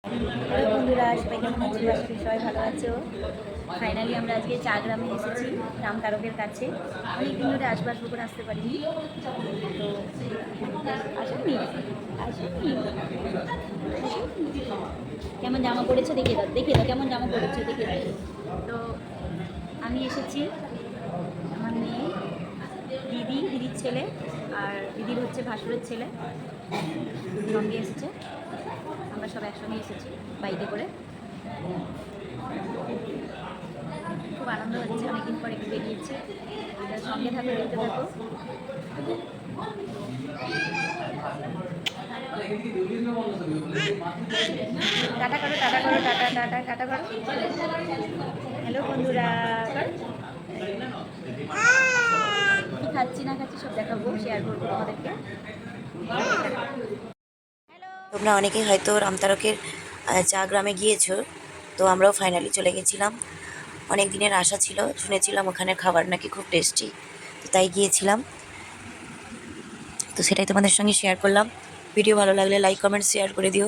Hello বন্ধুরা, সবাই কেমন আছো? আশা করি সবাই ভালো আছো। ফাইনালি আমরা আজকে চা গ্রামে এসেছি, রামতারকের কাছে। অনেকদিন ধরে আসবো করে আসতে পারিনি, তো আসেনি আসেনি। কেমন জামা পড়েছো দেখিয়ে দাও কেমন জামা পড়েছো দেখিয়ে দাও। তো আমি এসেছি, আমার মেয়ে, দিদির ছেলে আর দিদির হচ্ছে ভাসুরের ছেলে সঙ্গে এসেছে। আমরা সব একসঙ্গে এসেছি বাইকে করে। খুব আনন্দ হচ্ছে, অনেকদিন পরে একটু বেরিয়েছি। সঙ্গে থাকো, দেখতে থাকো। টাটা করো, টাটা করো, টাটা টাটা টাটা করো। হ্যালো বন্ধুরা, কি খাচ্ছি না খাচ্ছি সব দেখাবো, শেয়ার করবো তোমাদেরকে। তোমরা অনেকেই হয়তো রামতারকের চা গ্রামে গিয়েছো, তো আমরাও ফাইনালি চলে গেছিলাম। অনেক দিনের আশা ছিল, শুনেছিলাম ওখানের খাবার নাকি খুব টেস্টি, তো তাই গিয়েছিলাম। তো সেটাই তোমাদের সঙ্গে শেয়ার করলাম। ভিডিও ভালো লাগলে লাইক কমেন্ট শেয়ার করে দিও।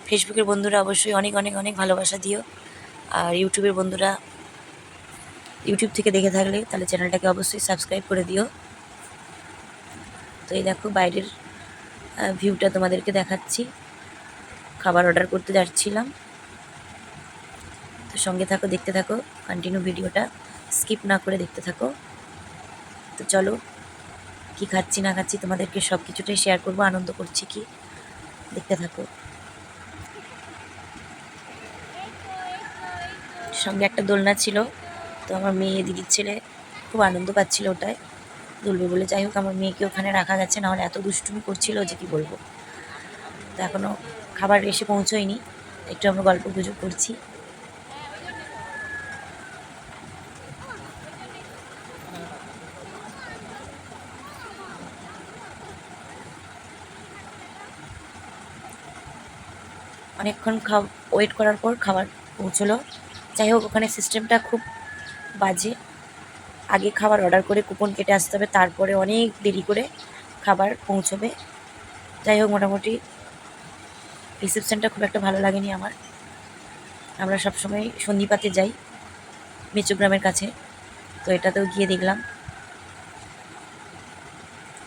ফেসবুকের বন্ধুরা অবশ্যই অনেক অনেক অনেক ভালোবাসা দিও। আর ইউটিউবের বন্ধুরা ইউটিউব থেকে দেখে থাকলে তাহলে চ্যানেলটাকে অবশ্যই সাবস্ক্রাইব করে দিও। তো এই দেখো বাইরের ভিউটা তোমাদেরকে দেখাচ্ছি। খাবার অর্ডার করতে যাচ্ছিলাম, তো সঙ্গে থাকো, দেখতে থাকো, কন্টিনিউ ভিডিওটা স্কিপ না করে দেখতে থাকো। তো চলো, কি খাচ্ছি না খাচ্ছি তোমাদেরকে সব কিছুটাই শেয়ার করবো, আনন্দ করছি কি, দেখতে থাকো। সঙ্গে একটা দোলনা ছিল, তো আমার মেয়ে দিদির ছেলে খুব আনন্দ পাচ্ছিল ওটায় দুলবে বলে। যাই হোক, আমার মেয়েকে ওখানে রাখা গেছে, নাহলে এত দুষ্টুমি করছিল যে কি বলবো। তো এখনও খাবার এসে পৌঁছোয়নি, একটু আমরা গল্প গুজব করছি। অনেকক্ষণ ওয়েট করার পর খাবার পৌঁছলো। যাই হোক, ওখানে সিস্টেমটা খুব বাজে। আগে খাবার অর্ডার করে কুপন কেটে আসতে হবে, তারপরে অনেক দেরি করে খাবার পৌঁছবে। যাই হোক, মোটামুটি রিসেপশনটা খুব একটা ভালো লাগেনি আমার। আমরা সবসময় সন্ধিপাতে যাই মেচুগ্রামের কাছে, তো এটাতেও গিয়ে দেখলাম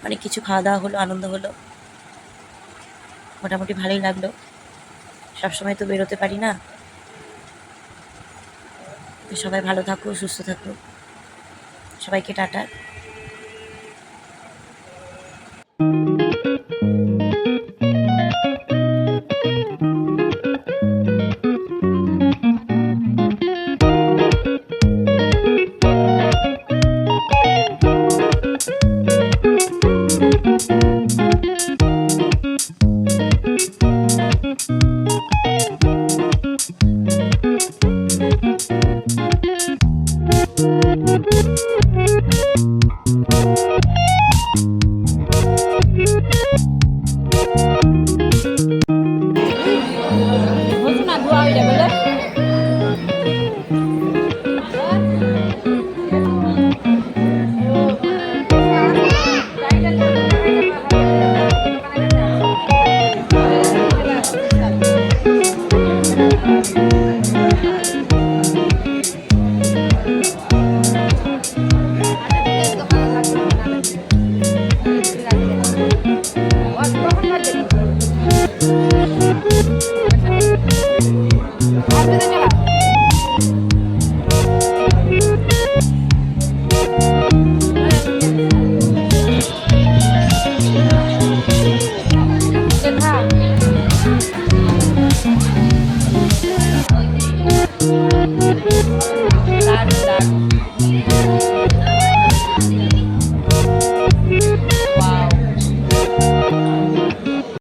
অনেক কিছু খাওয়া দাওয়া হলো, আনন্দ হলো, মোটামুটি ভালোই লাগলো। সবসময় তো বেরোতে পারি না। তো সবাই ভালো থাকো, সুস্থ থাকো, সবাইকে টাটা। After the